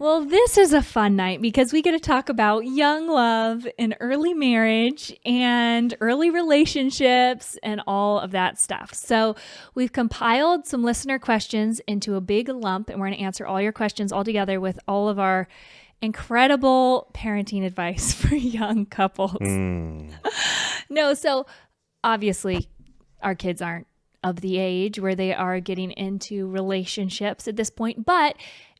Well, this is a fun night because we get to talk about young love and early marriage and early relationships and all of that stuff. So we've compiled some listener questions into a big lump, and we're going to answer all your questions all together with all of our incredible parenting advice for young couples. No, so obviously our kids aren't of the age where they are getting into relationships at this point, but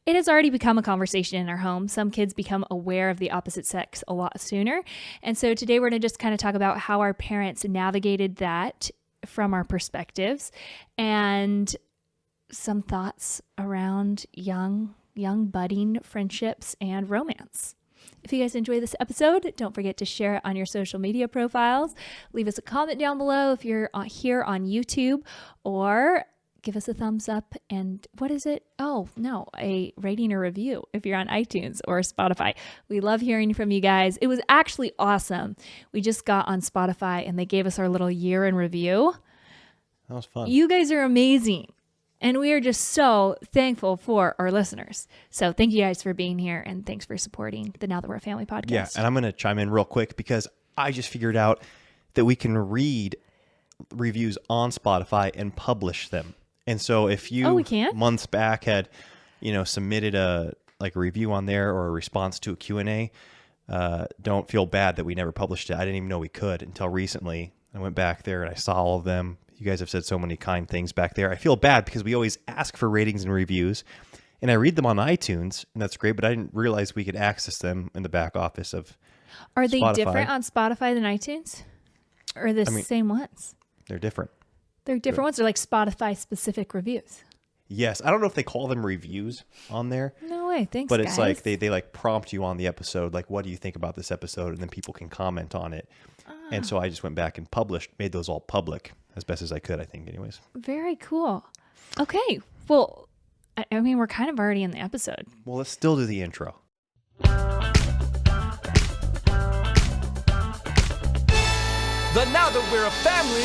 it has already become a conversation in our home. Some kids become aware of the opposite sex a lot sooner. And so today we're going to just kind of talk about how our parents navigated that from our perspectives and some thoughts around young budding friendships and romance. If you guys enjoy this episode, don't forget to share it on your social media profiles. Leave us a comment down below if you're here on YouTube, or give us a thumbs up. And what is it? Oh, no, a rating or review if you're on iTunes or Spotify. We love hearing from you guys. It was actually awesome. We just got on Spotify and they gave us our little year in review. That was fun. You guys are amazing. And we are just so thankful for our listeners. So thank you guys for being here, and thanks for supporting the Now That We're a Family podcast. Yeah, and I'm going to chime in real quick because I just figured out that we can read reviews on Spotify and publish them. And so if you months back had, submitted a review on there or a response to a Q&A, don't feel bad that we never published it. I didn't even know we could until recently. I went back there and I saw all of them. You guys have said so many kind things back there. I feel bad because we always ask for ratings and reviews, and I read them on iTunes, and that's great, but I didn't realize we could access them in the back office of Are they Spotify. Different on Spotify than iTunes? Or are they the same ones? They're different. They're different ones? They're like Spotify-specific reviews? Yes. I don't know if they call them reviews on there. No way. Thanks, but guys. It's like they prompt you on the episode, like, what do you think about this episode? And then people can comment on it. And so I just went back and made those all public as best as I could, I think, anyways. Very cool. Okay. Well, I mean, we're kind of already in the episode. Well, let's still do the intro. The Now That We're a Family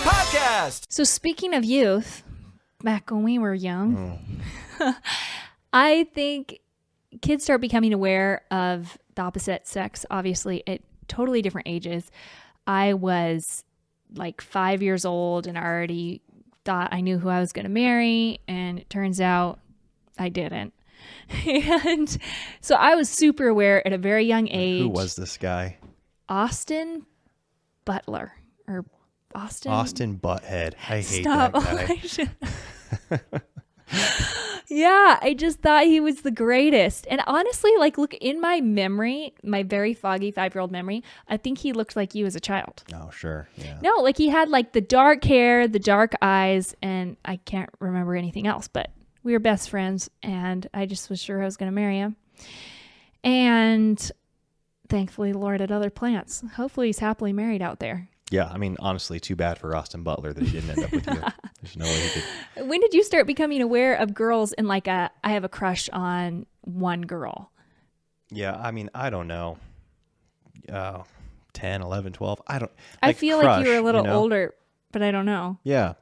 podcast. So speaking of youth, back when we were young, I think kids start becoming aware of the opposite sex, obviously, at totally different ages. I was like 5 years old and I already thought I knew who I was going to marry, and it turns out I didn't. And so I was super aware at a very young age. Who was this guy? Austin Butler, or Austin Butthead. I hate that guy. Yeah, I just thought he was the greatest. And honestly, look, in my memory, my very foggy 5-year-old memory, I think he looked like you as a child. Oh, sure. Yeah. No, he had the dark hair, the dark eyes, and I can't remember anything else, but we were best friends, and I just was sure I was going to marry him. And thankfully, the Lord had other plans. Hopefully, he's happily married out there. Yeah, I mean, honestly, too bad for Austin Butler that he didn't end up with you. There's no way he could. When did you start becoming aware of girls and I have a crush on one girl? Yeah, I mean, I don't know. 10, 11, 12. I feel like you were a little older, but I don't know. Yeah.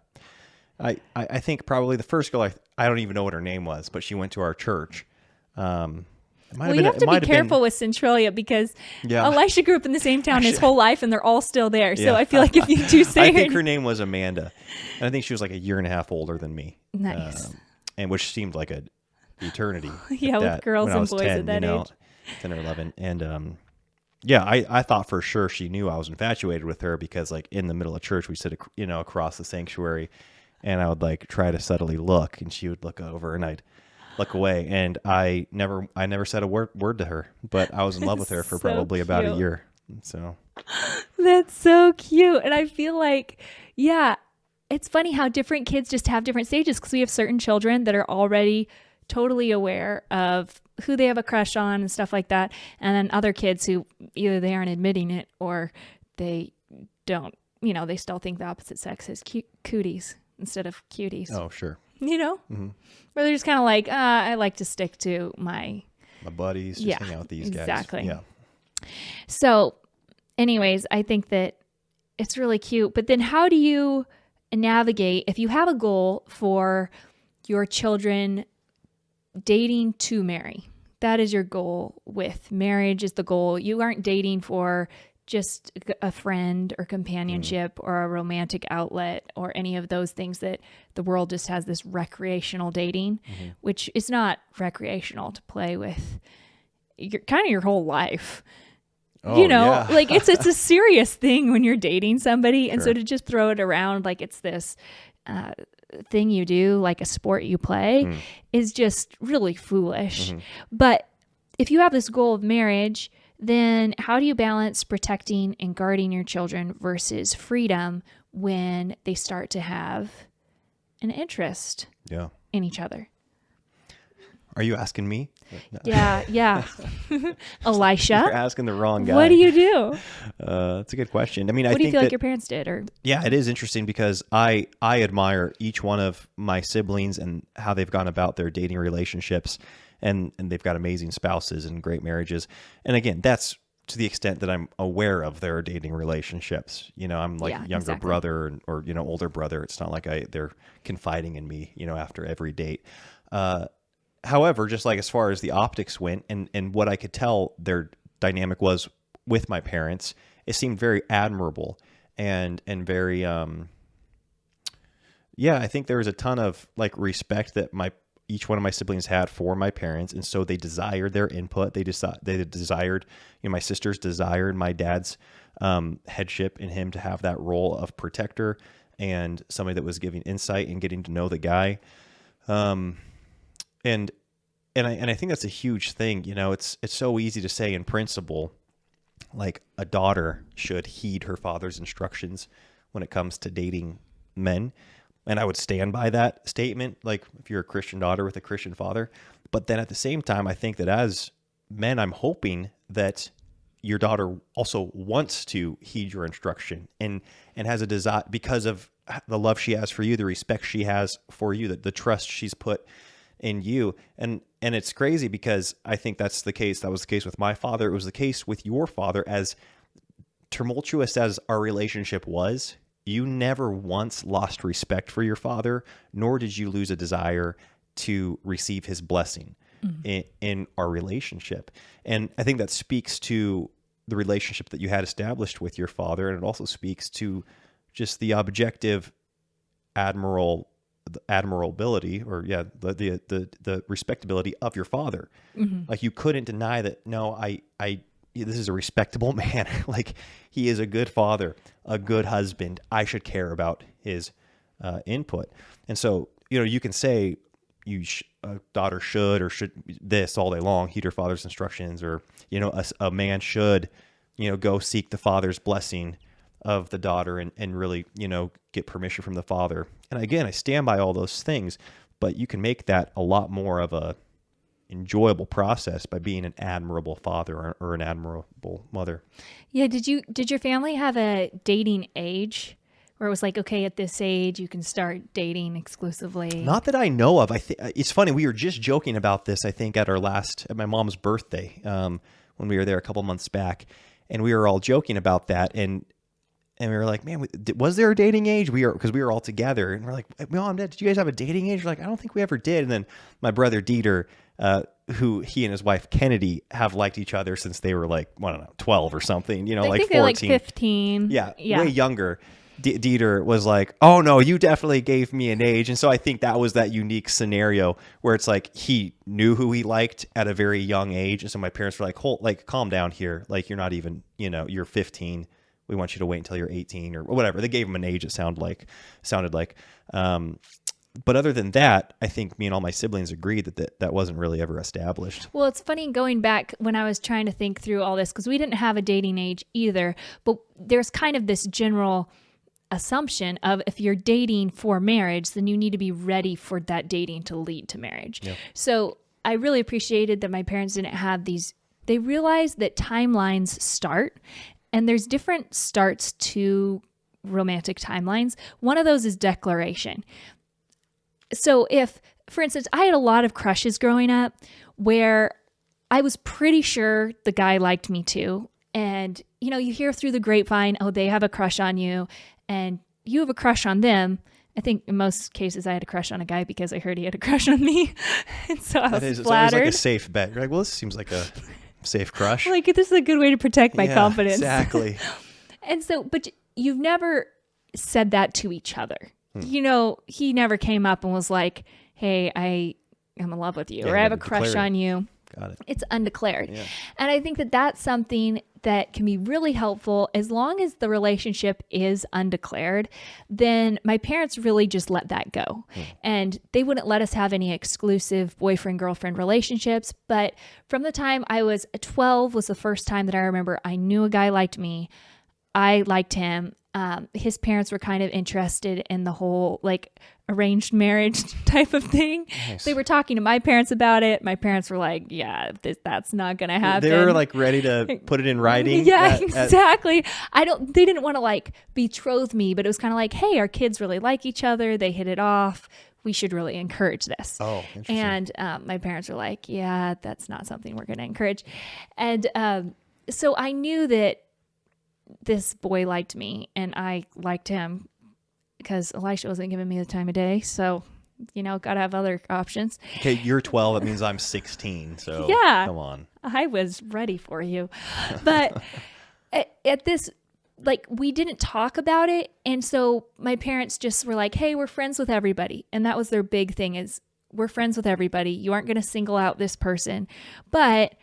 I think probably the first girl, I don't even know what her name was, but she went to our church. You have to be careful with Centralia because Elisha grew up in the same town his whole life, and they're all still there. So I feel like if you do say I think her name was Amanda. And I think she was like a year and a half older than me. Nice. And which seemed like an eternity. Yeah, with girls and boys 10, at that age. 10 or 11. And I thought for sure she knew I was infatuated with her because in the middle of church, we sit across the sanctuary, and I would try to subtly look, and she would look over, and I'd look away, and I never said a word to her, but I was in love with her for probably about a year. So that's so cute. And I feel like, it's funny how different kids just have different stages, because we have certain children that are already totally aware of who they have a crush on and stuff like that, and then other kids who either they aren't admitting it or they don't, they still think the opposite sex is cooties instead of cuties. Oh, sure. Mm-hmm. Where they're just kind of I like to stick to my buddies, just hang out with these guys. Exactly. Yeah. So anyways, I think that it's really cute. But then how do you navigate if you have a goal for your children dating to marry? that is your goal with marriage, is the goal. You aren't dating for just a friend or companionship or a romantic outlet or any of those things that the world just has this recreational dating, which is not recreational to play with your whole life. Oh, like it's a serious thing when you're dating somebody. And so to just throw it around like it's this thing you do, like a sport you play, is just really foolish. But if you have this goal of marriage, then how do you balance protecting and guarding your children versus freedom when they start to have an interest in each other? Are you asking me? No. Yeah. Elisha? You're asking the wrong guy. What do you do? That's a good question. I mean, what do you feel like your parents did? Yeah, it is interesting because I admire each one of my siblings and how they've gone about their dating relationships. And they've got amazing spouses and great marriages. And again, that's to the extent that I'm aware of their dating relationships. I'm like younger brother or older brother. It's not like they're confiding in me, after every date. However, just like as far as the optics went and what I could tell their dynamic was with my parents, it seemed very admirable and very, I think there was a ton of like respect that each one of my siblings had for my parents. And so they desired their input. They desired, my sisters desired my dad's headship and him to have that role of protector and somebody that was giving insight and getting to know the guy. And I think that's a huge thing. It's so easy to say in principle, like a daughter should heed her father's instructions when it comes to dating men. And I would stand by that statement, like if you're a Christian daughter with a Christian father. But then at the same time, I think that as men, I'm hoping that your daughter also wants to heed your instruction and has a desire because of the love she has for you, the respect she has for you, the trust she's put in you. And it's crazy because I think that's the case. That was the case with my father. It was the case with your father. As tumultuous as our relationship was, you never once lost respect for your father, nor did you lose a desire to receive his blessing in our relationship. And I think that speaks to the relationship that you had established with your father. And it also speaks to just the objective admirability or the respectability of your father. Like you couldn't deny that. No, this is a respectable man. Like he is a good father, a good husband. I should care about his input. And so, you can say a daughter should or should this all day long, heed her father's instructions, or, a man should, go seek the father's blessing of the daughter and really, get permission from the father. And again, I stand by all those things, but you can make that a lot more of a enjoyable process by being an admirable father or an admirable mother. Yeah. Did your family have a dating age where it was like, okay, at this age you can start dating exclusively? Not that I know of. It's funny. We were just joking about this, I think at my mom's birthday, when we were there a couple months back, and we were all joking about that. And we were like, man, was there a dating age? Because we were all together, and we're like, Mom, Dad, did you guys have a dating age? We're like, I don't think we ever did. And then my brother Dieter, who he and his wife Kennedy have liked each other since they were like, I don't know, 12 or something, like 14. Like 15. Yeah, way younger. Dieter was like, oh no, you definitely gave me an age. And so I think that was that unique scenario where it's like he knew who he liked at a very young age. And so my parents were like, calm down here. Like you're not even, you're 15. We want you to wait until you're 18 or whatever. They gave him an age, it sounded like. But other than that, I think me and all my siblings agreed that wasn't really ever established. Well, it's funny going back when I was trying to think through all this, because we didn't have a dating age either, but there's kind of this general assumption of if you're dating for marriage, then you need to be ready for that dating to lead to marriage. Yeah. So I really appreciated that my parents didn't have these. They realized that timelines start, and there's different starts to romantic timelines. One of those is declaration. So if, for instance, I had a lot of crushes growing up where I was pretty sure the guy liked me too. And, you hear through the grapevine, oh, they have a crush on you and you have a crush on them. I think in most cases I had a crush on a guy because I heard he had a crush on me. And so I was It's flattered. always like a safe bet. You're like, well, this seems like a safe crush. Like, this is a good way to protect my confidence. Exactly. And so, but you've never said that to each other. You know, he never came up and was like, hey, I'm in love with you, or I have a crush on you. Got it. It's undeclared. Yeah. And I think that that's something that can be really helpful as long as the relationship is undeclared. Then my parents really just let that go. And they wouldn't let us have any exclusive boyfriend-girlfriend relationships. But from the time I was 12 was the first time that I remember I knew a guy liked me. I liked him. His parents were kind of interested in the whole like arranged marriage type of thing. Nice. They were talking to my parents about it. My parents were like, yeah, that's not going to happen. They were like ready to put it in writing. Yeah, exactly. They didn't want to like betroth me, but it was kind of like, hey, our kids really like each other. They hit it off. We should really encourage this. Oh, interesting. And my parents were like, yeah, that's not something we're going to encourage. And so I knew that this boy liked me and I liked him because Elisha wasn't giving me the time of day. So, you know, got to have other options. Okay, you're 12. That means I'm 16. So yeah, come on. I was ready for you. But at this, like, we didn't talk about it. And so my parents just were like, hey, we're friends with everybody. And that was their big thing is we're friends with everybody. You aren't going to single out this person. But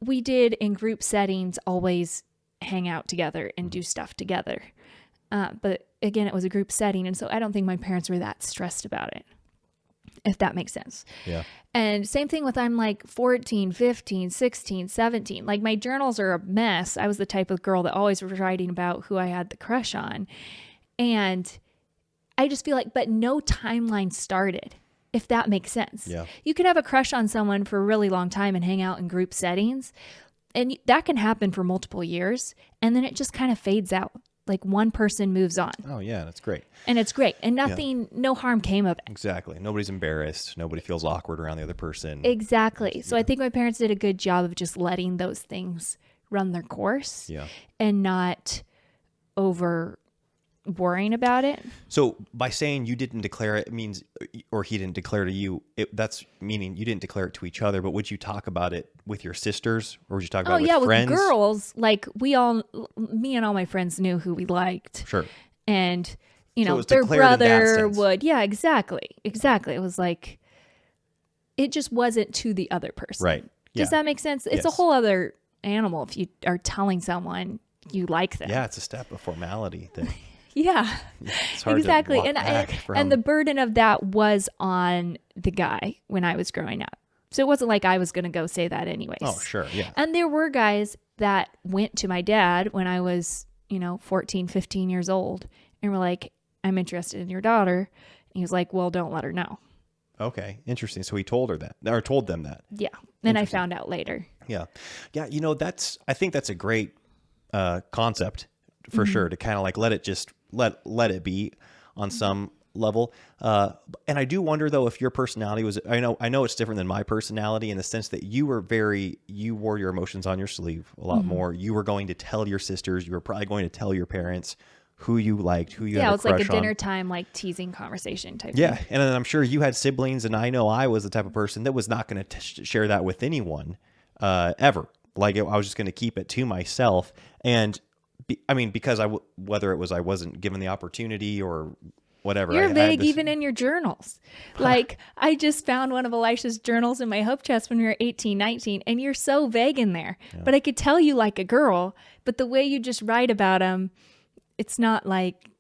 we did in group settings always hang out together and do stuff together. But again, it was a group setting. And so I don't think my parents were that stressed about it, if that makes sense. Yeah. And same thing with I'm like 14, 15, 16, 17. Like my journals are a mess. I was the type of girl that always was writing about who I had the crush on. And I just feel like, but no timeline started, if that makes sense. Yeah. You could have a crush on someone for a really long time and hang out in group settings. And that can happen for multiple years. And then it just kind of fades out. Like one person moves on. Oh, yeah. That's great. And it's great. And no harm came of it. Exactly. Nobody's embarrassed. Nobody feels awkward around the other person. Exactly. So I think my parents did a good job of just letting those things run their course. Yeah. And not over worrying about it. So by saying you didn't declare it means, or he didn't declare to you, that's meaning you didn't declare it to each other, but would you talk about it with your sisters or would you talk about it with friends? With girls, like me and all my friends knew who we liked. Sure. And, you So know, it was their declared in that brother sense. would, yeah, exactly. It was like, it just wasn't to the other person. Right. Yeah. Does that make sense? It's a whole other animal if you are telling someone you like them. Yeah, it's a step of formality thing. Yeah, It's hard exactly. to walk back from. And the burden of that was on the guy when I was growing up. So it wasn't like I was going to go say that anyways. Oh, sure. Yeah. And there were guys that went to my dad when I was, 14, 15 years old and were like, I'm interested in your daughter. And he was like, well, don't let her know. Okay. Interesting. So he told her that or told them that. Yeah. Then I found out later. Yeah. Yeah. I think that's a great concept for sure to kind of like let it be on some level. And I do wonder though, if your personality was, I know it's different than my personality in the sense that you wore your emotions on your sleeve a lot more. You were going to tell your sisters, you were probably going to tell your parents who you liked, who you had a crush on. Yeah, it was like a dinner time, like teasing conversation type Yeah. thing. And then I'm sure you had siblings and I know I was the type of person that was not going to share that with anyone, ever. Like I was just going to keep it to myself. And because whether it was I wasn't given the opportunity or whatever. You're vague even in your journals. Like I just found one of Elisha's journals in my hope chest when we were 18, 19, and you're so vague in there. Yeah. But I could tell you like a girl, but the way you just write about him, it's not like...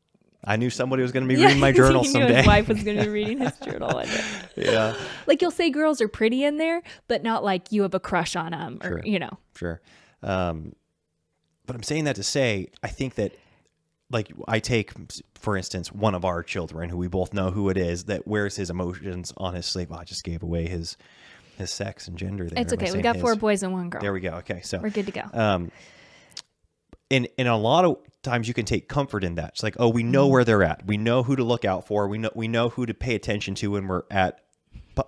I knew somebody was going to be reading my journal someday. He knew his wife was going to be reading his journal one day. Yeah. Like you'll say girls are pretty in there, but not like you have a crush on them or, Sure. But I'm saying that to say, I think that, like, I take, for instance, one of our children who we both know who it is that wears his emotions on his sleeve. Oh, I just gave away his sex and gender there. It's okay. We got 4 boys and 1 girl. There we go. Okay. So we're good to go. In a lot of times you can take comfort in that. It's like, oh, we know where they're at. We know who to look out for. We know who to pay attention to when we're at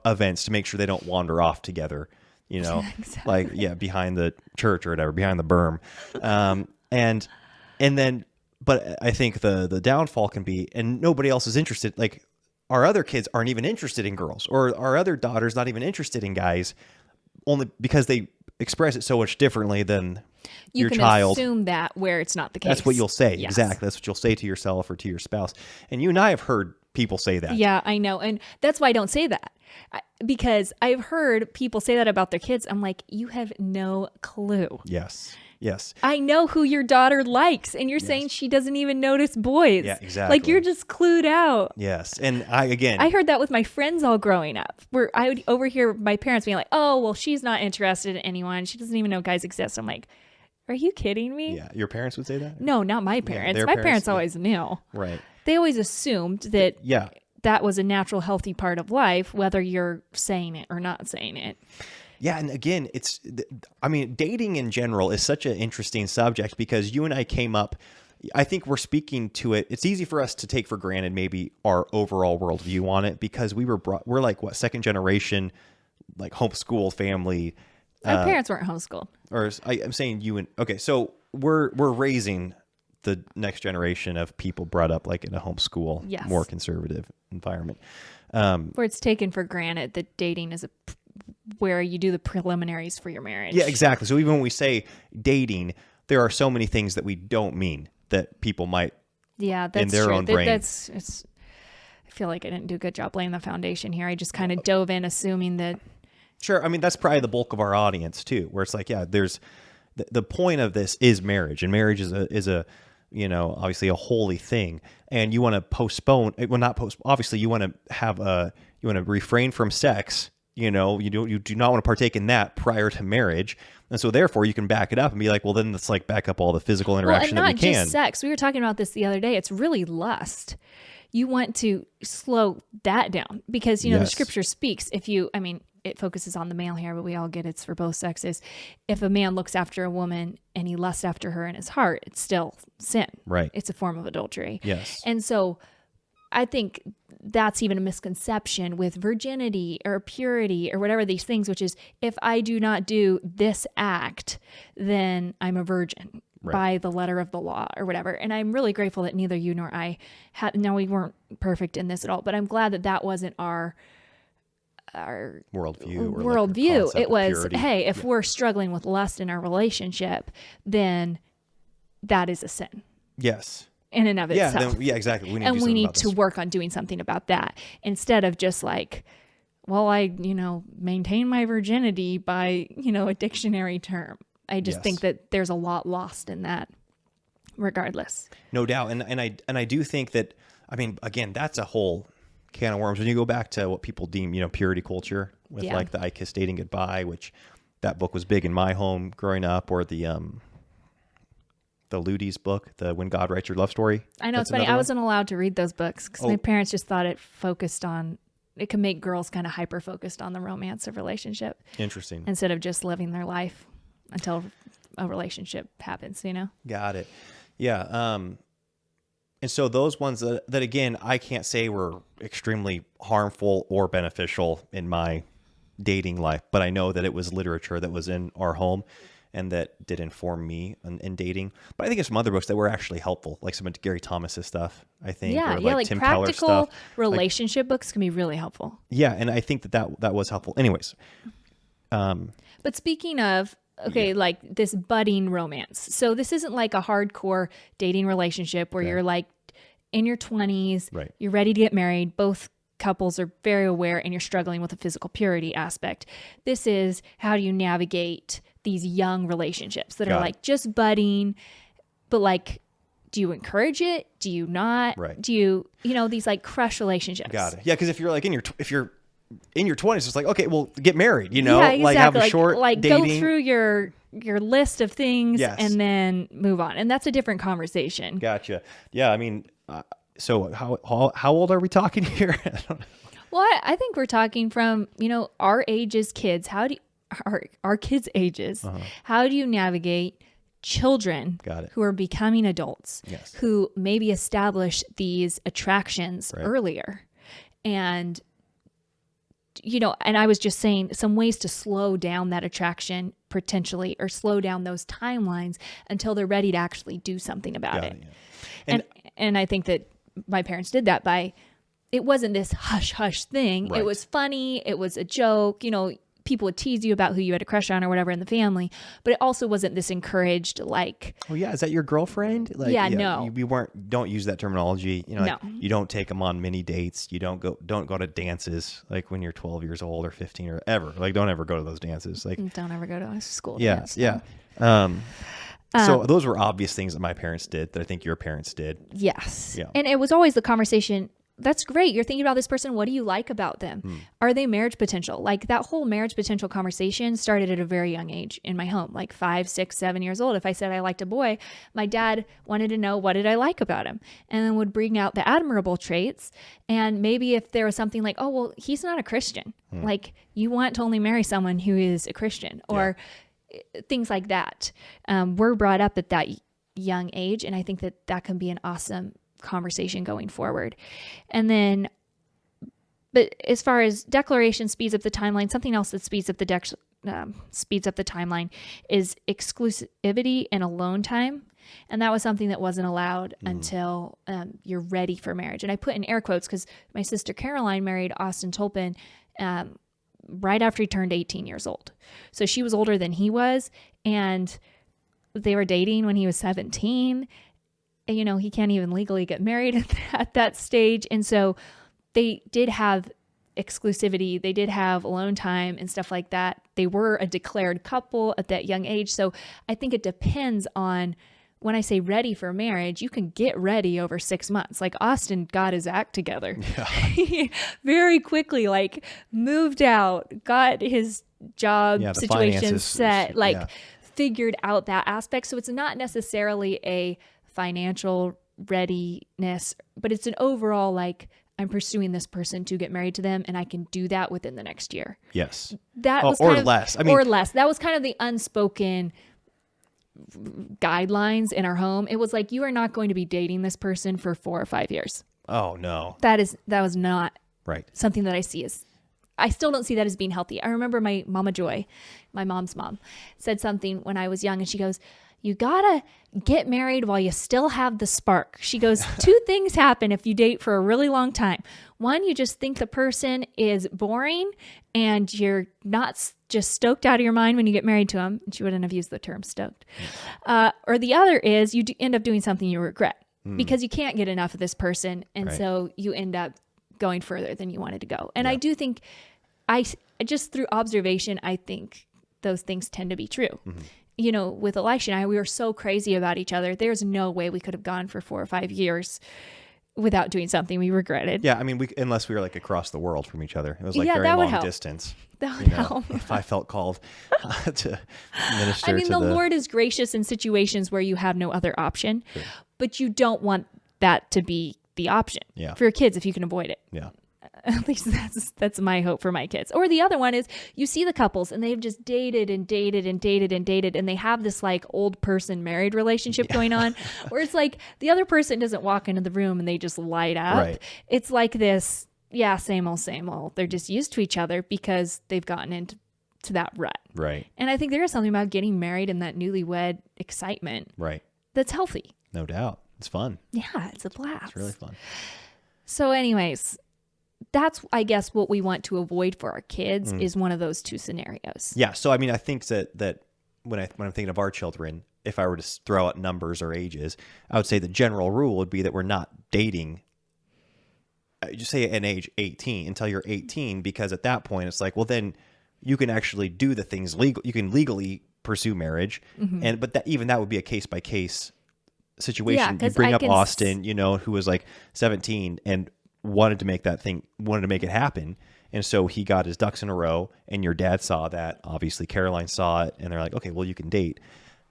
events to make sure they don't wander off together. Exactly. Like, behind the church or whatever, behind the berm. And then but I think the downfall can be, and nobody else is interested. Like our other kids aren't even interested in girls, or our other daughter's not even interested in guys, only because they express it so much differently than your child. You can assume that where it's not the case. That's what you'll say. Yes. Exactly. That's what you'll say to yourself or to your spouse. And you and I have heard people say that. Yeah, I know. And that's why I don't say that. Because I've heard people say that about their kids. I'm like, you have no clue. Yes. Yes. I know who your daughter likes, and you're saying she doesn't even notice boys. Yeah, exactly. Like you're just clued out. Yes. And I heard that with my friends all growing up, where I would overhear my parents being like, oh, well, she's not interested in anyone. She doesn't even know guys exist. I'm like, are you kidding me? Yeah. Your parents would say that? No, not my parents. My parents always knew. Right. They always assumed that that was a natural, healthy part of life, whether you're saying it or not saying it. Yeah. And again, dating in general is such an interesting subject because you and I came up, I think we're speaking to it. It's easy for us to take for granted maybe our overall worldview on it because we're like what, second generation, like homeschool family. Our parents weren't homeschooled. Or I'm saying so we're raising the next generation of people brought up like in a homeschool, more conservative environment. Where it's taken for granted that dating is where you do the preliminaries for your marriage. Yeah, exactly. So even when we say dating, there are so many things that we don't mean that people might that's in their true. own brain. I feel like I didn't do a good job laying the foundation here. I just kind of dove in assuming that. Sure. I mean, that's probably the bulk of our audience too, where it's like, there's the point of this is marriage, and marriage is a obviously a holy thing, and you want to postpone. Well, not post. Obviously, you want to have you want to refrain from sex. You do not want to partake in that prior to marriage. And so therefore you can back it up and be like, well, then let's like back up all the physical interaction that we can. And not just sex. We were talking about this the other day. It's really lust. You want to slow that down because, the scripture speaks. It focuses on the male here, but we all get it's for both sexes. If a man looks after a woman and he lusts after her in his heart, it's still sin. Right. It's a form of adultery. Yes. And so I think that's even a misconception with virginity or purity or whatever these things, which is if I do not do this act, then I'm a virgin by the letter of the law or whatever. And I'm really grateful that neither you nor I we weren't perfect in this at all, but I'm glad that wasn't our worldview. It was, hey, if we're struggling with lust in our relationship, then that is a sin. Yes. In and of itself. Exactly. We need to work on doing something about that instead of just like, well, I, maintain my virginity by, a dictionary term. I just think that there's a lot lost in that regardless. No doubt. And I do think that, again, that's a whole can of worms. When you go back to what people deem, purity culture with like the I Kiss Dating Goodbye, which that book was big in my home growing up, or the Ludi's book, the When God Writes Your Love Story. I know, it's funny. I wasn't allowed to read those books because my parents just thought it can make girls kind of hyper-focused on the romance of relationship. Interesting. Instead of just living their life until a relationship happens, Got it. Yeah. And so those ones that again, I can't say were extremely harmful or beneficial in my dating life, but I know that it was literature that was in our home and that did inform me in dating. But I think there's some other books that were actually helpful, like some of Gary Thomas's stuff, I think. Yeah, or like Tim Keller's stuff. Practical relationship books can be really helpful. Yeah, and I think that was helpful. Anyways. But speaking of, like this budding romance. So this isn't like a hardcore dating relationship where you're like in your 20s, you're ready to get married, both couples are very aware and you're struggling with the physical purity aspect. This is how do you navigate these young relationships that are like just budding, but like, do you encourage it? Do you not? Right. Do you, these like crush relationships? Got it. Yeah. Cause if you're like if you're in your 20s, it's like, okay, well, get married, Yeah, exactly. like have a short dating. Go through your list of things and then move on. And that's a different conversation. Gotcha. Yeah. So how old are we talking here? I don't know. Well, I think we're talking from, our age as kids. Our kids' ages. How do you navigate children who are becoming adults, who maybe establish these attractions earlier? And and I was just saying some ways to slow down that attraction potentially, or slow down those timelines until they're ready to actually do something about it. Yeah. And I think that my parents did that it wasn't this hush hush thing. Right. It was funny. It was a joke. People would tease you about who you had a crush on or whatever in the family, but it also wasn't this encouraged, like, oh yeah, is that your girlfriend? Like, yeah, no, we weren't. Don't use that terminology. No. You don't take them on mini dates. You don't go to dances like when you're 12 years old or 15 or ever. Like, don't ever go to those dances. Like, don't ever go to a school dance. Yeah. So those were obvious things that my parents did that I think your parents did. Yes. Yeah. And it was always the conversation. That's great. You're thinking about this person. What do you like about them? Are they marriage potential? Like, that whole marriage potential conversation started at a very young age in my home, like 5, 6, 7 years old. If I said I liked a boy, my dad wanted to know, what did I like about him? And then would bring out the admirable traits. And maybe if there was something like, oh, well, he's not a Christian. Like, you want to only marry someone who is a Christian, or things like that. We're brought up at that young age. And I think that can be an awesome conversation going forward. And then, but as far as declaration speeds up the timeline, something else that speeds up the timeline is exclusivity and alone time. And that was something that wasn't allowed until you're ready for marriage. And I put in air quotes because my sister Caroline married Austin Tolpin right after he turned 18 years old. So she was older than he was, and they were dating when he was 17. He can't even legally get married at that stage. And so they did have exclusivity. They did have alone time and stuff like that. They were a declared couple at that young age. So I think it depends on, when I say ready for marriage, you can get ready over 6 months. Like, Austin got his act together. Yeah. Very quickly, like, moved out, got his job situation set, figured out that aspect. So it's not necessarily a financial readiness, but it's an overall, like, I'm pursuing this person to get married to them, and I can do that within the next year. Yes. That was or less. Or less. That was kind of the unspoken guidelines in our home. It was like, you are not going to be dating this person for 4 or 5 years. Oh no. That was not right. Something that I still don't see that as being healthy. I remember my Mama Joy, my mom's mom, said something when I was young, and she goes, you gotta get married while you still have the spark. She goes, 2 things happen if you date for a really long time. One, you just think the person is boring and you're not just stoked out of your mind when you get married to them. She wouldn't have used the term stoked. Or the other is you end up doing something you regret because you can't get enough of this person. And so you end up going further than you wanted to go. And I do think, just through observation, I think those things tend to be true. With Elisha and I, we were so crazy about each other. There's no way we could have gone for 4 or 5 years without doing something we regretted. Yeah, I mean, unless we were like across the world from each other. It was like very long distance. That would help. If I felt called to minister. I mean, the Lord is gracious in situations where you have no other option, but you don't want that to be the option for your kids if you can avoid it. Yeah. At least that's my hope for my kids. Or the other one is, you see the couples and they've just dated and dated and dated and dated, and they have this like old person married relationship going on where it's like the other person doesn't walk into the room and they just light up. Right. It's like this, same old. They're just used to each other because they've gotten into that rut. Right. And I think there is something about getting married and that newlywed excitement. Right. That's healthy. No doubt. It's fun. Yeah, it's a blast. It's really fun. So anyways, that's, I guess, what we want to avoid for our kids is one of those 2 scenarios. Yeah. So, I mean, I think that when I'm thinking of our children, if I were to throw out numbers or ages, I would say the general rule would be that we're not dating, just say an age 18 until you're 18, because at that point it's like, well, then you can actually do the things legal. You can legally pursue marriage. But that would be a case by case situation. You bring up Austin, who was like 17 and wanted to make it happen. And so he got his ducks in a row, and your dad saw that. Obviously Caroline saw it, and they're like, okay, well, you can date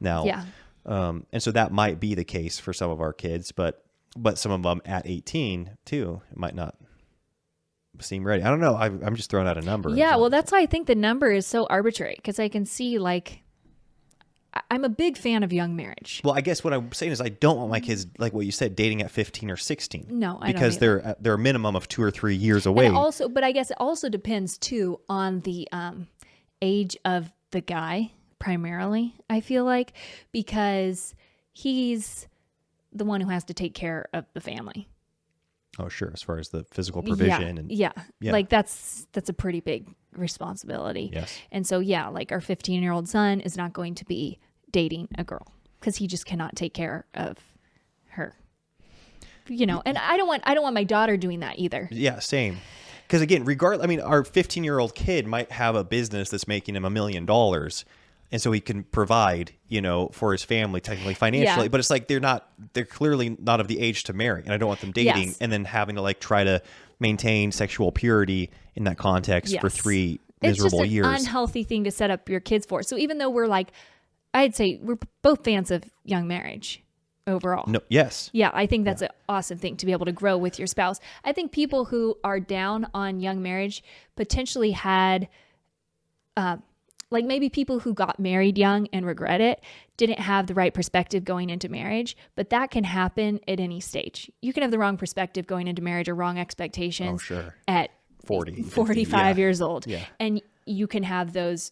now. Yeah. And so that might be the case for some of our kids, but some of them at 18 too, it might not seem ready. I don't know. I'm just throwing out a number. Yeah. Well, that's why I think the number is so arbitrary, because I can see, like, I'm a big fan of young marriage. Well, I guess what I'm saying is I don't want my kids, like what you said, dating at 15 or 16. No, I don't because they're a minimum of 2 or 3 years away. But I guess it also depends too on the age of the guy primarily, I feel like, because he's the one who has to take care of the family. Oh, sure. As far as the physical provision. Yeah. Like that's a pretty big responsibility. Yes. And so, like our 15-year-old son is not going to be dating a girl because he just cannot take care of her, and I don't want my daughter doing that either. Yeah, same. Because again, our 15-year-old kid might have a business that's making him $1 million. And so he can provide, for his family, technically financially, but it's like they're clearly not of the age to marry. And I don't want them dating and then having to try to maintain sexual purity in that context for 3 miserable years. It's just an unhealthy thing to set up your kids for. So even though I'd say we're both fans of young marriage overall. No, yes. Yeah, I think that's an awesome thing to be able to grow with your spouse. I think people who are down on young marriage potentially had, maybe people who got married young and regret it didn't have the right perspective going into marriage, but that can happen at any stage. You can have the wrong perspective going into marriage or wrong expectations at 45 years old. Yeah. And you can have those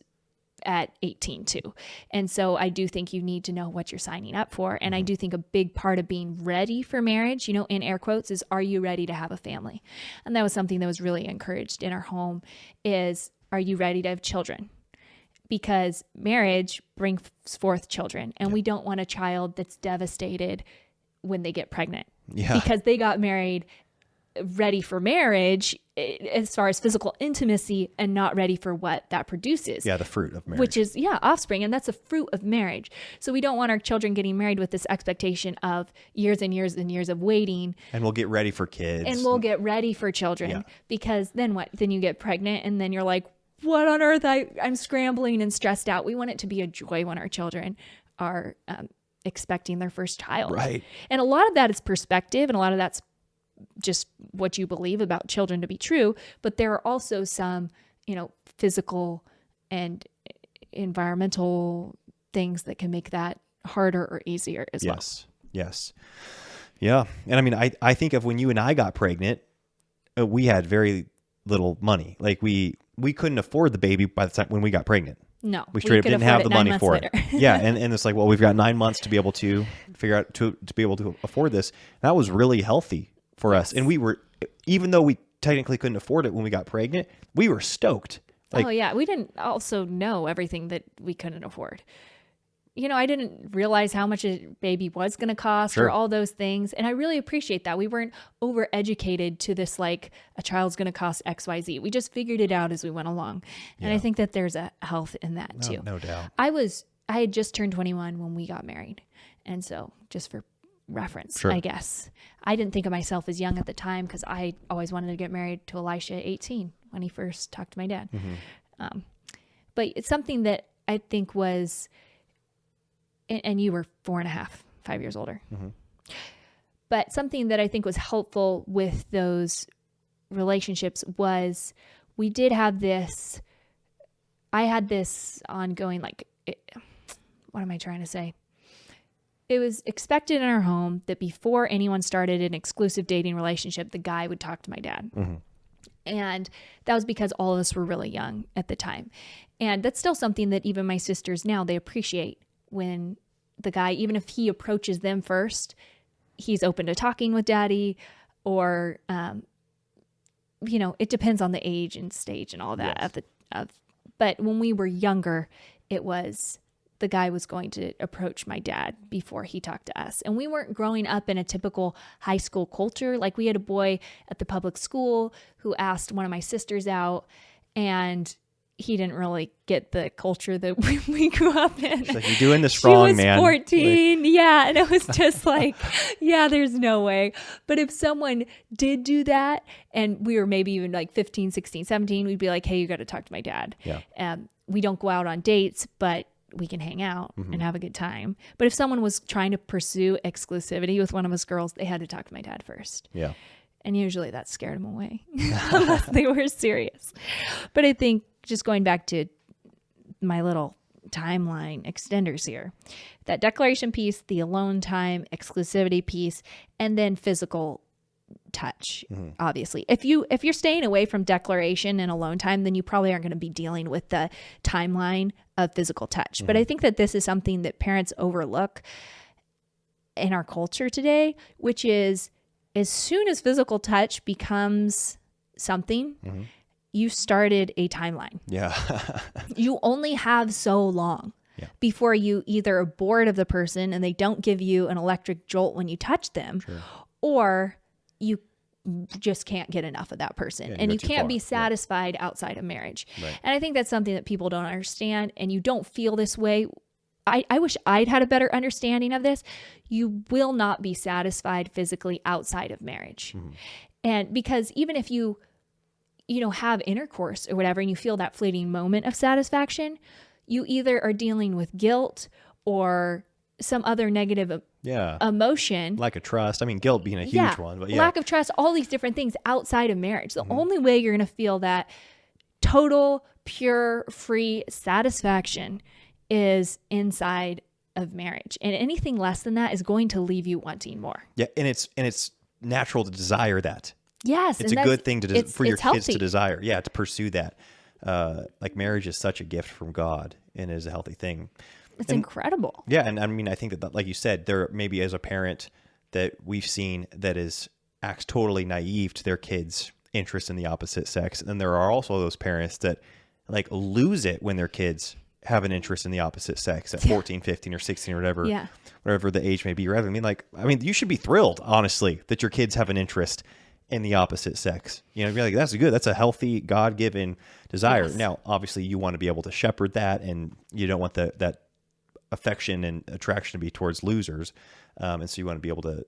at 18 too. And so I do think you need to know what you're signing up for. And I do think a big part of being ready for marriage, in air quotes, is, are you ready to have a family? And that was something that was really encouraged in our home is, are you ready to have children? Because marriage brings forth children, and we don't want a child that's devastated when they get pregnant because they got married ready for marriage as far as physical intimacy and not ready for what that produces. Yeah, the fruit of marriage. Which is, offspring, and that's a fruit of marriage. So we don't want our children getting married with this expectation of years and years and years of waiting. And we'll get ready for kids. And we'll get ready for children because then what? Then you get pregnant and then you're like, what on earth? I'm scrambling and stressed out. We want it to be a joy when our children are expecting their first child. Right. And a lot of that is perspective, and a lot of that's just what you believe about children to be true. But there are also some, physical and environmental things that can make that harder or easier as well. Yes. Yeah. And I think of when you and I got pregnant, we had very little money. Like we couldn't afford the baby by the time when we got pregnant. No, we straight up didn't have the money for it. Yeah. And it's like, well, we've got 9 months to be able to figure out to be able to afford this. And that was really healthy for us. And we were, even though we technically couldn't afford it when we got pregnant, we were stoked. We didn't also know everything that we couldn't afford. I didn't realize how much a baby was going to cost or all those things. And I really appreciate that. We weren't overeducated to this, like, a child's going to cost XYZ. We just figured it out as we went along. And I think that there's a health in that too. No doubt. I had just turned 21 when we got married. And so just for reference, I guess, I didn't think of myself as young at the time because I always wanted to get married to Elisha at 18 when he first talked to my dad. Mm-hmm. But it's something that I think was... And you were 5 years older. Mm-hmm. But something that I think was helpful with those relationships was we did have this, I had this ongoing, what am I trying to say? It was expected in our home that before anyone started an exclusive dating relationship, the guy would talk to my dad. Mm-hmm. And that was because all of us were really young at the time. And that's still something that even my sisters now, they appreciate. When the guy, even if he approaches them first, he's open to talking with daddy, or, it depends on the age and stage and all that. Yes. But when we were younger, it was the guy was going to approach my dad before he talked to us. And we weren't growing up in a typical high school culture. Like, we had a boy at the public school who asked one of my sisters out, and he didn't really get the culture that we grew up in. She's like, you're doing this wrong, man. She was 14. Yeah. And it was just like, there's no way. But if someone did do that, and we were maybe even like 15, 16, 17, we'd be like, hey, you got to talk to my dad. Yeah. We don't go out on dates, but we can hang out and have a good time. But if someone was trying to pursue exclusivity with one of us girls, they had to talk to my dad first. Yeah. And usually that scared them away unless they were serious. But I think, just going back to my little timeline extenders here. That declaration piece, the alone time, exclusivity piece, and then physical touch. Obviously, if you're staying away from declaration and alone time, then you probably aren't going to be dealing with the timeline of physical touch. But I think that this is something that parents overlook in our culture today, which is as soon as physical touch becomes something, you started a timeline. Yeah. You only have so long before you either are bored of the person and they don't give you an electric jolt when you touch them, or you just can't get enough of that person, and you can't be satisfied outside of marriage. And I think that's something that people don't understand, and you don't feel this way. I wish I'd had a better understanding of this. You will not be satisfied physically outside of marriage. And because even if you have intercourse or whatever, and you feel that fleeting moment of satisfaction, you either are dealing with guilt or some other negative emotion. Lack of trust. I mean, guilt being a huge one. But lack of trust, all these different things outside of marriage. The only way you're going to feel that total, pure, free satisfaction is inside of marriage. And anything less than that is going to leave you wanting more. Yeah, and it's natural to desire that. Yes. It's a good thing for your kids to desire. Yeah, to pursue that. Like marriage is such a gift from God and is a healthy thing. It's incredible. Yeah, and I mean, I think that, like you said, there maybe as a parent that we've seen that acts totally naive to their kids' interest in the opposite sex. And there are also those parents that like lose it when their kids have an interest in the opposite sex at 14, 15, or 16 or whatever the age may be. I mean, you should be thrilled, honestly, that your kids have an interest in the opposite sex. You're like, that's good. That's a healthy, God-given desire. Yes. Now, obviously, you want to be able to shepherd that, and you don't want that affection and attraction to be towards losers. And so you want to be able to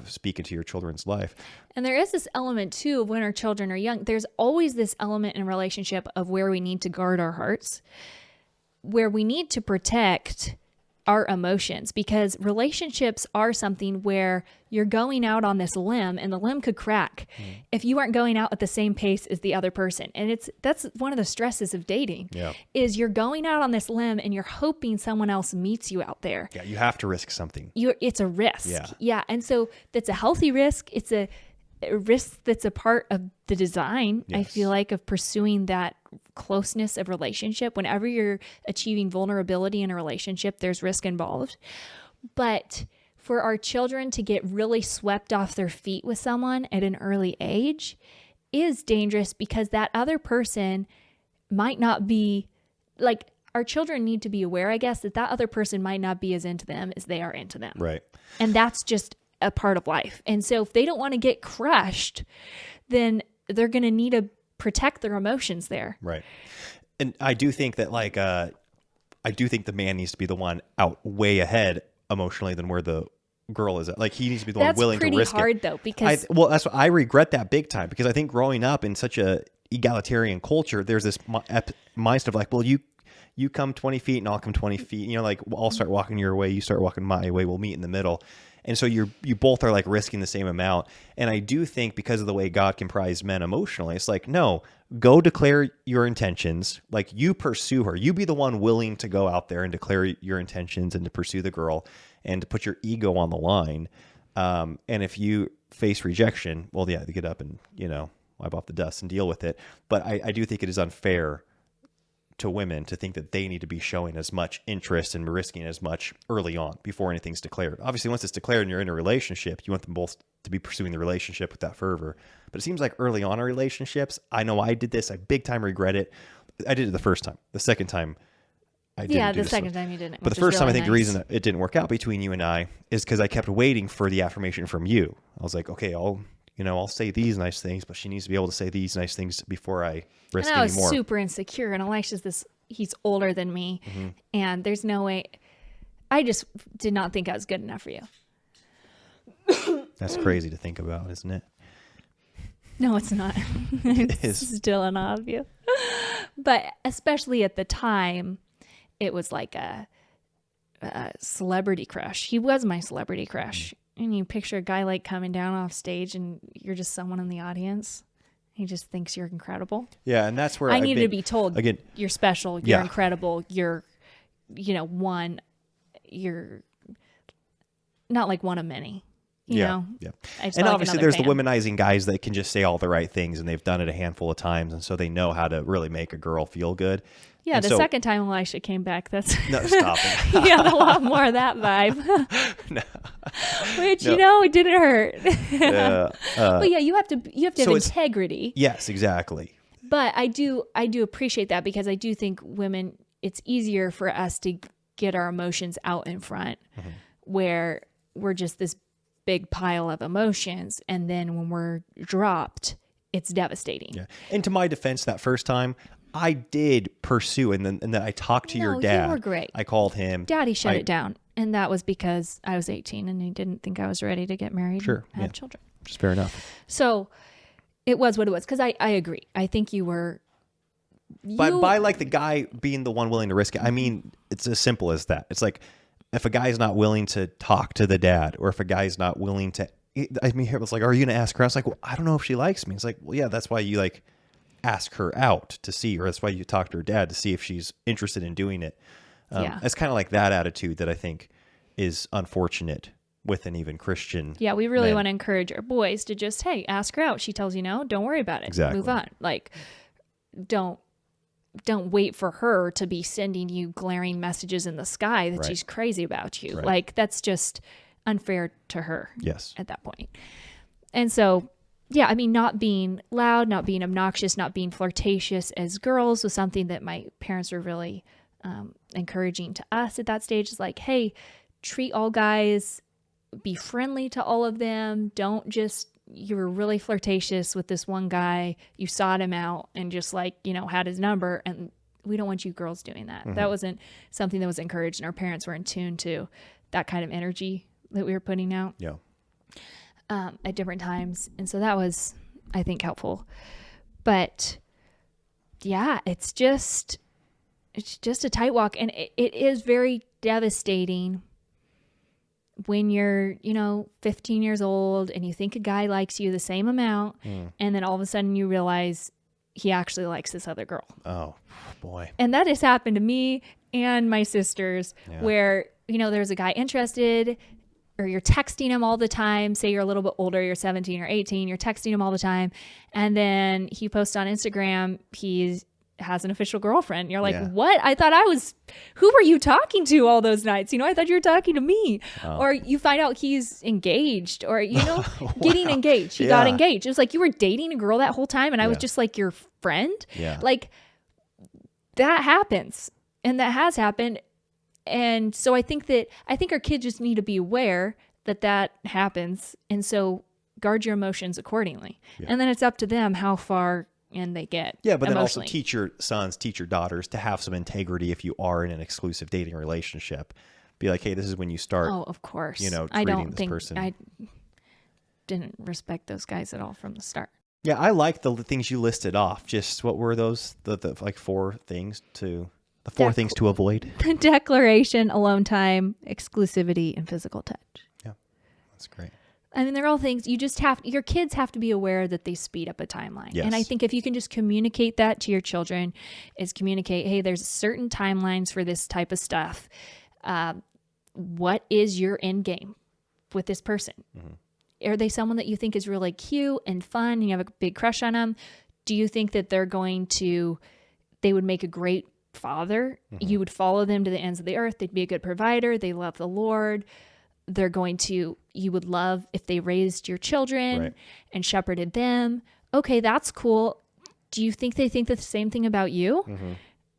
speak into your children's life. And there is this element too of when our children are young, there's always this element in relationship of where we need to guard our hearts, where we need to protect our emotions, because relationships are something where you're going out on this limb and the limb could crack if you aren't going out at the same pace as the other person. And that's one of the stresses of dating is you're going out on this limb and you're hoping someone else meets you out there. Yeah, you have to risk something. It's a risk. Yeah. And so that's a healthy risk. It's a risk that's a part of the design, I feel like, of pursuing that closeness of relationship. Whenever you're achieving vulnerability in a relationship, there's risk involved. But for our children to get really swept off their feet with someone at an early age is dangerous, because that other person might not be like, our children need to be aware, I guess, that other person might not be as into them as they are into them. Right. And that's just a part of life. And so if they don't want to get crushed, then they're going to need to protect their emotions there. Right. And I do think that the man needs to be the one out way ahead emotionally than where the girl is at. Like, he needs to be the one willing to risk it. That's pretty hard though, because that's what I regret that big time, because I think growing up in such a egalitarian culture, there's this mindset of like, well, you come 20 feet and I'll come 20 feet. Like, I'll start walking your way, you start walking my way, we'll meet in the middle. And so you both are like risking the same amount. And I do think because of the way God comprised men emotionally, it's like, no, go declare your intentions. Like, you pursue her. You be the one willing to go out there and declare your intentions and to pursue the girl and to put your ego on the line. And if you face rejection, well, yeah, to get up and, wipe off the dust and deal with it. But I do think it is unfair to women to think that they need to be showing as much interest and risking as much early on before anything's declared. Obviously, once it's declared and you're in a relationship, you want them both to be pursuing the relationship with that fervor. But it seems like early on in relationships, I know I did this. I big time regret it. I did it the first time. The second time, I didn't. Yeah, the second time you didn't. But the first time, I think the reason that it didn't work out between you and I is because I kept waiting for the affirmation from you. I was like, okay, I'll say these nice things, but she needs to be able to say these nice things before I risk and I was anymore. Super insecure, and Elisha's he's older than me, and there's no way. I just did not think I was good enough for you. That's crazy to think about, isn't it? No, it's not. It's still an obvious. But especially at the time, it was like a celebrity crush. He was my celebrity crush. And you picture a guy like coming down off stage and you're just someone in the audience. He just thinks you're incredible. Yeah, and that's where I needed to be told, again, you're special, you're incredible, you're you're not like one of many. You know? Yeah. And obviously there's the womanizing guys that can just say all the right things, and they've done it a handful of times, and so they know how to really make a girl feel good. Yeah, and the second time Elisha came back, that's no, stop it. he had a lot more of that vibe. Which it didn't hurt. But yeah, you have to have integrity. Yes, exactly. But I do appreciate that, because I do think women, it's easier for us to get our emotions out in front, where we're just this big pile of emotions, and then when we're dropped, it's devastating. Yeah. And to my defense, that first time, I did pursue, and then I talked to your dad. You were great. I called him. Daddy shut it down, and that was because I was 18 and he didn't think I was ready to get married and have children. Which is fair enough. So it was what it was, because I agree. I think you were... By like the guy being the one willing to risk it, I mean, it's as simple as that. It's like, if a guy's not willing to talk to the dad, or if a guy's not willing to... I mean, it was like, are you going to ask her? I was like, well, I don't know if she likes me. It's like, well, yeah, that's why you like ask her out to see, or that's why you talk to her dad to see if she's interested in doing it. It's kind of like that attitude that I think is unfortunate with an even Christian. Yeah, we really want to encourage our boys to just, hey, ask her out. She tells you no, don't worry about it. Exactly. Move on. Like, don't wait for her to be sending you glaring messages in the sky that she's crazy about you. Right. Like, that's just unfair to her. Yes. At that point. And so, yeah, I mean, not being loud, not being obnoxious, not being flirtatious as girls was something that my parents were really encouraging to us at that stage. Is like, hey, treat all guys, be friendly to all of them. Don't just, you were really flirtatious with this one guy, you sought him out and just like, had his number, and we don't want you girls doing that. That wasn't something that was encouraged, and our parents were in tune to that kind of energy that we were putting out. Yeah. At different times. And so that was, I think, helpful. But yeah, it's just a tight walk. And it is very devastating when you're, 15 years old and you think a guy likes you the same amount. And then all of a sudden you realize he actually likes this other girl. Oh, boy. And that has happened to me and my sisters, where, there's a guy interested, or you're texting him all the time. Say you're a little bit older, you're 17 or 18, you're texting him all the time. And then he posts on Instagram, he has an official girlfriend. You're like, what? I thought who were you talking to all those nights? I thought you were talking to me. Or you find out he's engaged, or, getting engaged. He got engaged. It was like you were dating a girl that whole time, and I was just like your friend. Yeah. Like, that happens, and that has happened. And so I think our kids just need to be aware that happens. And so guard your emotions accordingly. Yeah. And then it's up to them how far in they get. Yeah, but then also teach your sons, teach your daughters to have some integrity if you are in an exclusive dating relationship. Be like, hey, this is when you start. Oh, of course. I don't think person. I didn't respect those guys at all from the start. Yeah, I like the things you listed off. Just what were those? The like 4 things to... The 4 things to avoid. Declaration, alone time, exclusivity, and physical touch. Yeah, that's great. I mean, they're all things your kids have to be aware that they speed up a timeline. Yes. And I think if you can just communicate that to your children, hey, there's certain timelines for this type of stuff. What is your end game with this person? Mm-hmm. Are they someone that you think is really cute and fun and you have a big crush on them? Do you think that they would make a great father? Mm-hmm. You would follow them to the ends of the earth. They'd be a good provider. They love the Lord. You would love if they raised your children and shepherded them. Okay, that's cool. Do you think they think the same thing about you? Mm-hmm.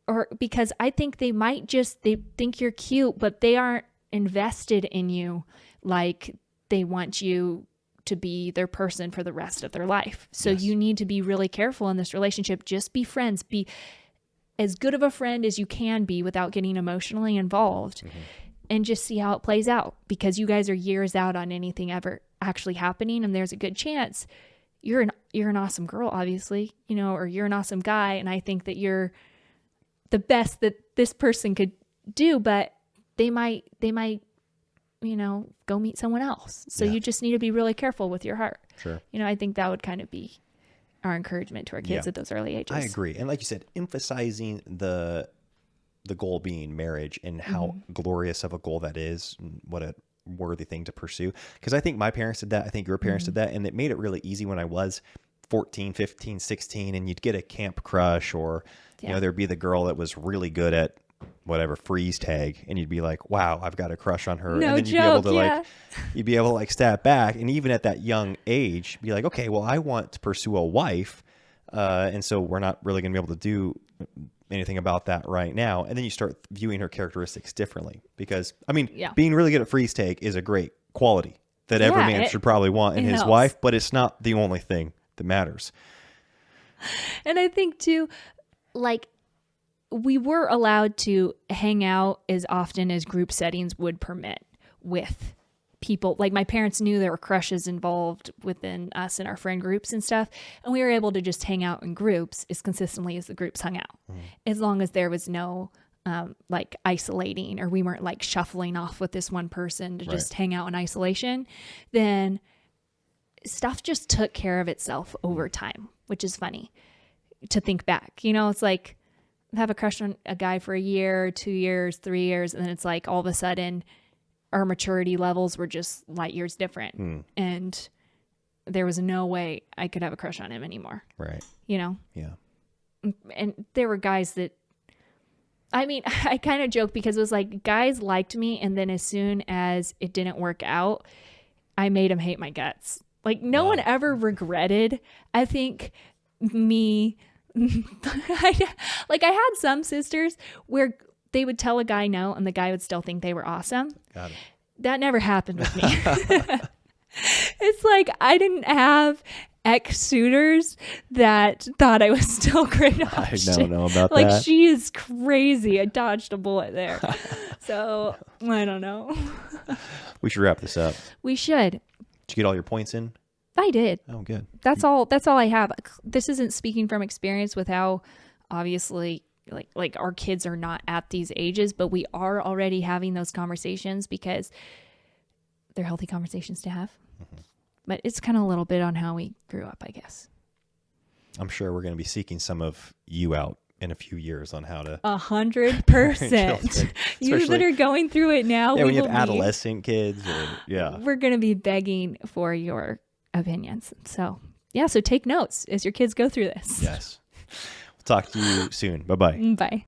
Or because I think they think you're cute, but they aren't invested in you like they want you to be their person for the rest of their life. So you need to be really careful in this relationship. Just be friends. Be as good of a friend as you can be without getting emotionally involved, and just see how it plays out, because you guys are years out on anything ever actually happening. And there's a good chance you're an awesome girl, obviously, or you're an awesome guy. And I think that you're the best that this person could do, but they might, go meet someone else. So you just need to be really careful with your heart. Sure. I think that would kind of be our encouragement to our kids at those early ages. I agree. And like you said, emphasizing the the goal being marriage and how glorious of a goal that is, and what a worthy thing to pursue. Because I think my parents did that. I think your parents did that. And it made it really easy when I was 14, 15, 16, and you'd get a camp crush, or, you know, there'd be the girl that was really good at whatever freeze tag, and you'd be like, wow, I've got a crush on her. No and then joke, you'd be able to like step back, and even at that young age be like, okay, well, I want to pursue a wife, and so we're not really gonna be able to do anything about that right now. And then you start viewing her characteristics differently, because I mean, being really good at freeze tag is a great quality that every man should probably want in his wife, but it's not the only thing that matters. And I think too, like, we were allowed to hang out as often as group settings would permit with people. Like, my parents knew there were crushes involved within us and our friend groups and stuff. And we were able to just hang out in groups as consistently as the groups hung out, as long as there was no like isolating, or we weren't like shuffling off with this one person to just hang out in isolation. Then stuff just took care of itself over time, which is funny to think back. You know, it's like, have a crush on a guy for a year, 2 years, 3 years, and then it's like all of a sudden our maturity levels were just light years different. And there was no way I could have a crush on him anymore. Right. You know? Yeah. And there were guys that, I mean, I kind of joke because it was like guys liked me, and then as soon as it didn't work out, I made them hate my guts. Like, no one ever regretted, I think, me. I had some sisters where they would tell a guy no, and the guy would still think they were awesome. Got it. That never happened with me. It's like I didn't have ex-suitors that thought I was still a great option. I don't know about like, that. she is crazy. I dodged a bullet there. So, I don't know. We should wrap this up. We should. Did you get all your points in? I did. Oh, good. That's all I have. This isn't speaking from experience with how obviously like our kids are not at these ages, but we are already having those conversations because they're healthy conversations to have. But it's kind of a little bit on how we grew up, I guess. I'm sure we're going to be seeking some of you out in a few years on how to 100%. You that are going through it now. Yeah, when you have adolescent kids. We're going to be begging for your opinions. So, so take notes as your kids go through this. Yes. We'll talk to you soon. Bye-bye. Bye.